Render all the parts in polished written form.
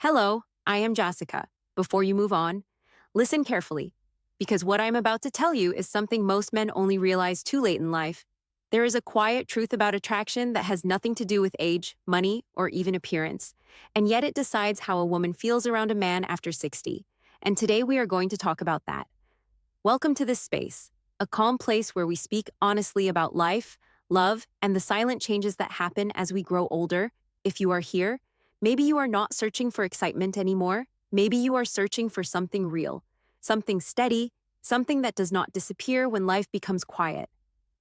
Hello, I am Jessica. Before you move on, listen carefully, because what I'm about to tell you is something most men only realize too late in life. There is a quiet truth about attraction that has nothing to do with age, money, or even appearance, and yet it decides how a woman feels around a man after 60. And today we are going to talk about that. Welcome to this space, a calm place where we speak honestly about life, love, and the silent changes that happen as we grow older. If you are here, maybe you are not searching for excitement anymore. Maybe you are searching for something real, something steady, something that does not disappear when life becomes quiet.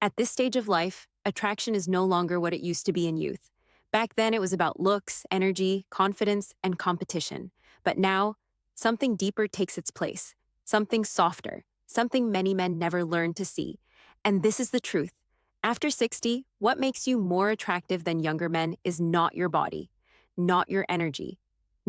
At this stage of life, attraction is no longer what it used to be in youth. Back then, it was about looks, energy, confidence, and competition. But now, something deeper takes its place, something softer, something many men never learned to see. And this is the truth. After 60, what makes you more attractive than younger men is not your body, not your energy,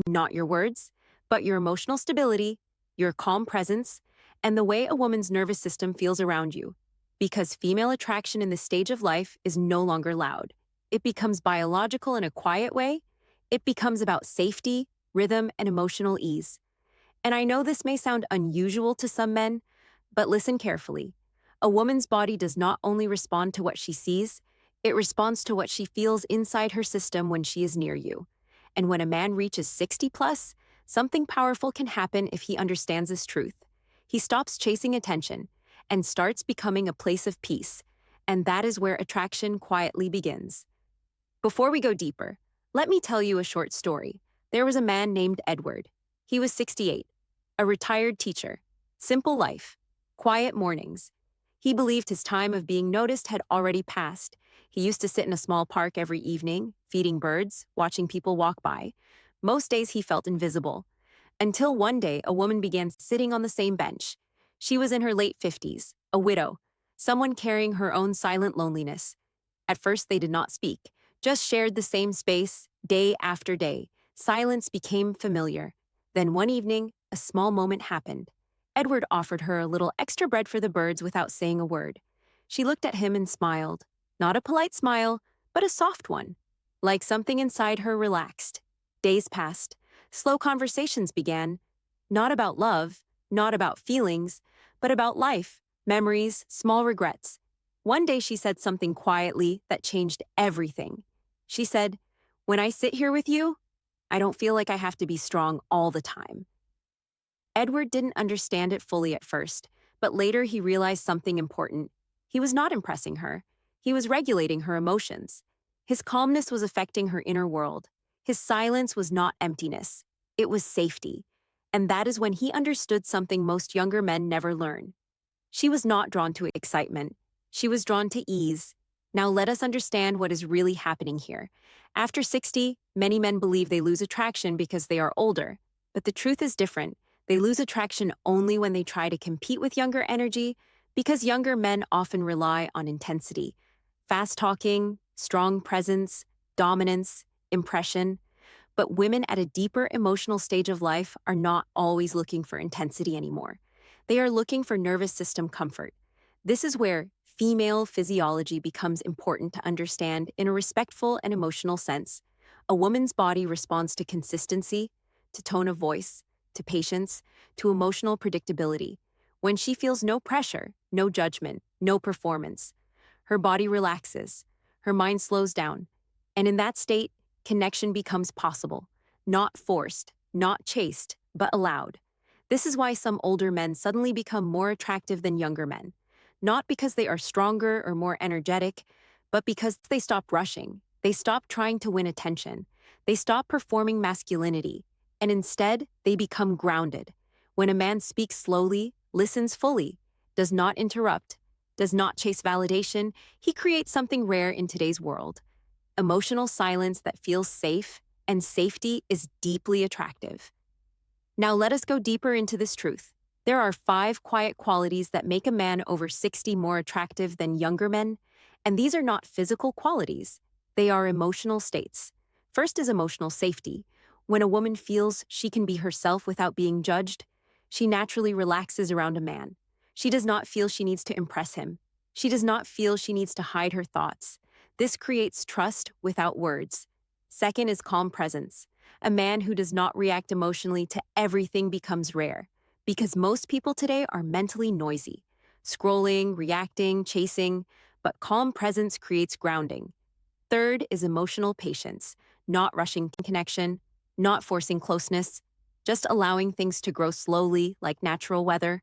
not your words, but your emotional stability, your calm presence, and the way a woman's nervous system feels around you. Because female attraction in this stage of life is no longer loud. It becomes biological in a quiet way. It becomes about safety, rhythm, and emotional ease. And I know this may sound unusual to some men, but listen carefully. A woman's body does not only respond to what she sees, it responds to what she feels inside her system when she is near you. And when a man reaches 60 plus, something powerful can happen if he understands this truth. He stops chasing attention and starts becoming a place of peace. And that is where attraction quietly begins. Before we go deeper, let me tell you a short story. There was a man named Edward. He was 68, a retired teacher. Simple life, quiet mornings. He believed his time of being noticed had already passed. He used to sit in a small park every evening, feeding birds, watching people walk by. Most days he felt invisible. Until one day, a woman began sitting on the same bench. She was in her late 50s, a widow, someone carrying her own silent loneliness. At first, they did not speak, just shared the same space, day after day. Silence became familiar. Then one evening, a small moment happened. Edward offered her a little extra bread for the birds without saying a word. She looked at him and smiled. Not a polite smile, but a soft one. Like something inside her relaxed. Days passed. Slow conversations began. Not about love, not about feelings, but about life, memories, small regrets. One day she said something quietly that changed everything. She said, "When I sit here with you, I don't feel like I have to be strong all the time." Edward didn't understand it fully at first, but later he realized something important. He was not impressing her. He was regulating her emotions. His calmness was affecting her inner world. His silence was not emptiness. It was safety. And that is when he understood something most younger men never learn. She was not drawn to excitement. She was drawn to ease. Now let us understand what is really happening here. After 60, many men believe they lose attraction because they are older. But the truth is different. They lose attraction only when they try to compete with younger energy, because younger men often rely on intensity, fast talking, strong presence, dominance, impression. But women at a deeper emotional stage of life are not always looking for intensity anymore. They are looking for nervous system comfort. This is where female physiology becomes important to understand in a respectful and emotional sense. A woman's body responds to consistency, to tone of voice, to patience, to emotional predictability. When she feels no pressure, no judgment, no performance, her body relaxes, her mind slows down, and in that state, connection becomes possible, not forced, not chased, but allowed. This is why some older men suddenly become more attractive than younger men, not because they are stronger or more energetic, but because they stop rushing, they stop trying to win attention, they stop performing masculinity, and instead, they become grounded. When a man speaks slowly, listens fully, does not interrupt, does not chase validation, he creates something rare in today's world. Emotional silence that feels safe, and safety is deeply attractive. Now let us go deeper into this truth. There are 5 quiet qualities that make a man over 60 more attractive than younger men, and these are not physical qualities. They are emotional states. First is emotional safety. When a woman feels she can be herself without being judged, she naturally relaxes around a man. She does not feel she needs to impress him. She does not feel she needs to hide her thoughts. This creates trust without words. Second is calm presence. A man who does not react emotionally to everything becomes rare, because most people today are mentally noisy, scrolling, reacting, chasing, but calm presence creates grounding. Third is emotional patience, not rushing connection, not forcing closeness, just allowing things to grow slowly like natural weather.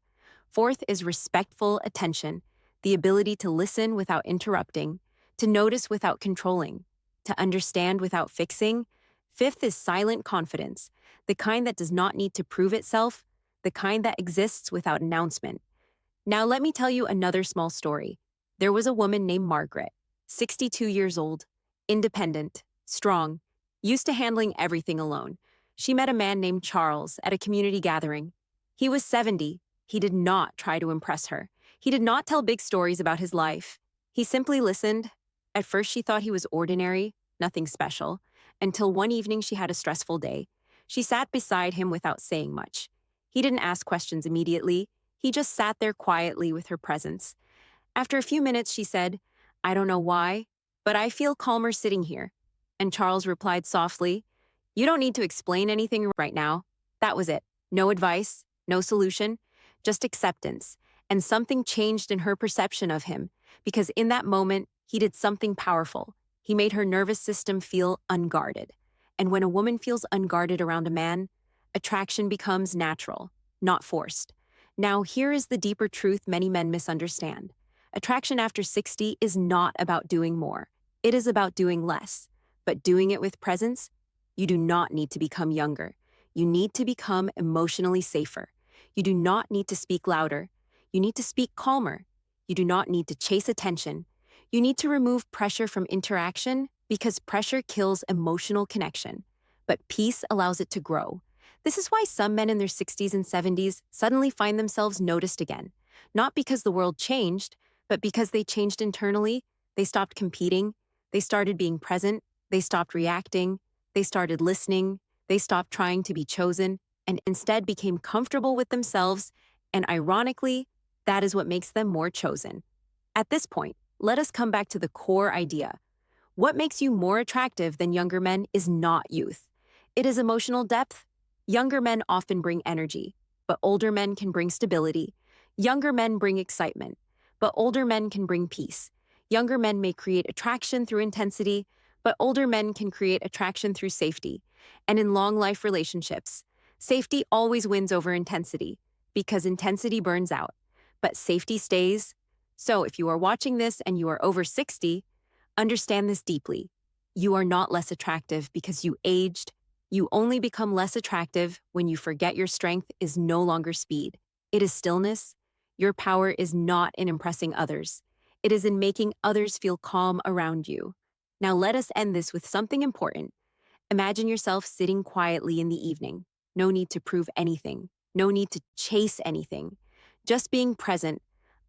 Fourth is respectful attention, the ability to listen without interrupting, to notice without controlling, to understand without fixing. Fifth is silent confidence, the kind that does not need to prove itself, the kind that exists without announcement. Now, let me tell you another small story. There was a woman named Margaret, 62 years old, independent, strong, used to handling everything alone. She met a man named Charles at a community gathering. He was 70. He did not try to impress her. He did not tell big stories about his life. He simply listened. At first, she thought he was ordinary, nothing special, until one evening she had a stressful day. She sat beside him without saying much. He didn't ask questions immediately. He just sat there quietly with her presence. After a few minutes, she said, "I don't know why, but I feel calmer sitting here." And Charles replied softly, "You don't need to explain anything right now." That was it. No advice, no solution, just acceptance. And something changed in her perception of him, because in that moment, he did something powerful. He made her nervous system feel unguarded. And when a woman feels unguarded around a man, attraction becomes natural, not forced. Now, here is the deeper truth many men misunderstand. Attraction after 60 is not about doing more. It is about doing less. But doing it with presence, you do not need to become younger. You need to become emotionally safer. You do not need to speak louder. You need to speak calmer. You do not need to chase attention. You need to remove pressure from interaction because pressure kills emotional connection. But peace allows it to grow. This is why some men in their 60s and 70s suddenly find themselves noticed again. Not because the world changed, but because they changed internally. They stopped competing. They started being present. They stopped reacting. They started listening. They stopped trying to be chosen and instead became comfortable with themselves. And ironically, that is what makes them more chosen. At this point, let us come back to the core idea. What makes you more attractive than younger men is not youth. It is emotional depth. Younger men often bring energy, but older men can bring stability. Younger men bring excitement, but older men can bring peace. Younger men may create attraction through intensity, but older men can create attraction through safety. And in long life relationships, safety always wins over intensity because intensity burns out, but safety stays. So if you are watching this and you are over 60, understand this deeply. You are not less attractive because you aged. You only become less attractive when you forget your strength is no longer speed. It is stillness. Your power is not in impressing others. It is in making others feel calm around you. Now let us end this with something important. Imagine yourself sitting quietly in the evening. No need to prove anything. No need to chase anything. Just being present.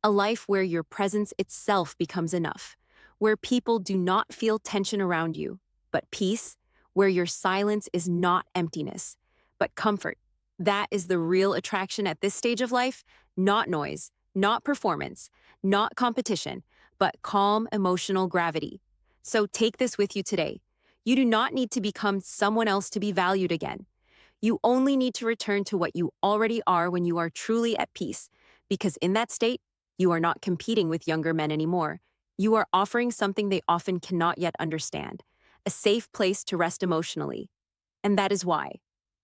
A life where your presence itself becomes enough. Where people do not feel tension around you, but peace. Where your silence is not emptiness, but comfort. That is the real attraction at this stage of life, not noise, not performance, not competition, but calm emotional gravity. So take this with you today. You do not need to become someone else to be valued again. You only need to return to what you already are when you are truly at peace, because in that state, you are not competing with younger men anymore. You are offering something they often cannot yet understand, a safe place to rest emotionally. And that is why,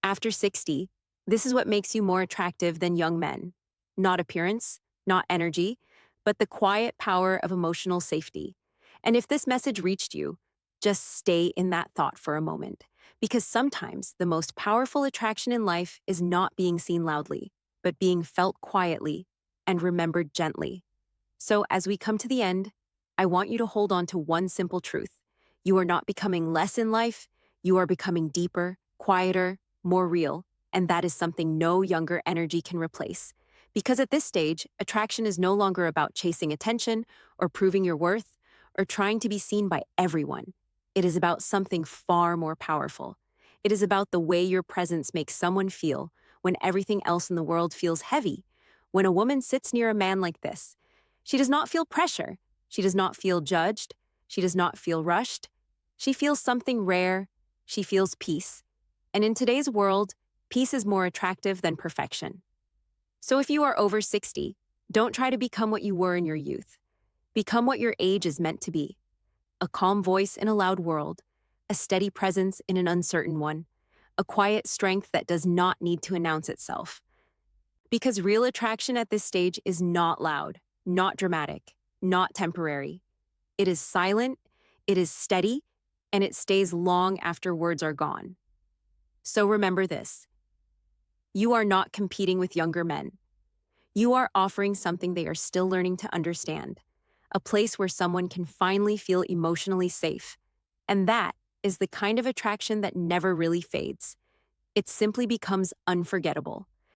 after 60, this is what makes you more attractive than young men. Not appearance, not energy, but the quiet power of emotional safety. And if this message reached you, just stay in that thought for a moment, because sometimes the most powerful attraction in life is not being seen loudly, but being felt quietly and remembered gently. So as we come to the end, I want you to hold on to one simple truth. You are not becoming less in life, you are becoming deeper, quieter, more real, and that is something no younger energy can replace. Because at this stage, attraction is no longer about chasing attention or proving your worth or trying to be seen by everyone. It is about something far more powerful. It is about the way your presence makes someone feel when everything else in the world feels heavy. When a woman sits near a man like this, she does not feel pressure. She does not feel judged. She does not feel rushed. She feels something rare. She feels peace. And in today's world, peace is more attractive than perfection. So if you are over 60, don't try to become what you were in your youth. Become what your age is meant to be: a calm voice in a loud world, a steady presence in an uncertain one, a quiet strength that does not need to announce itself. Because real attraction at this stage is not loud, not dramatic, not temporary. It is silent, it is steady, and it stays long after words are gone. So remember this: you are not competing with younger men. You are offering something they are still learning to understand, a place where someone can finally feel emotionally safe. And that is the kind of attraction that never really fades. It simply becomes unforgettable.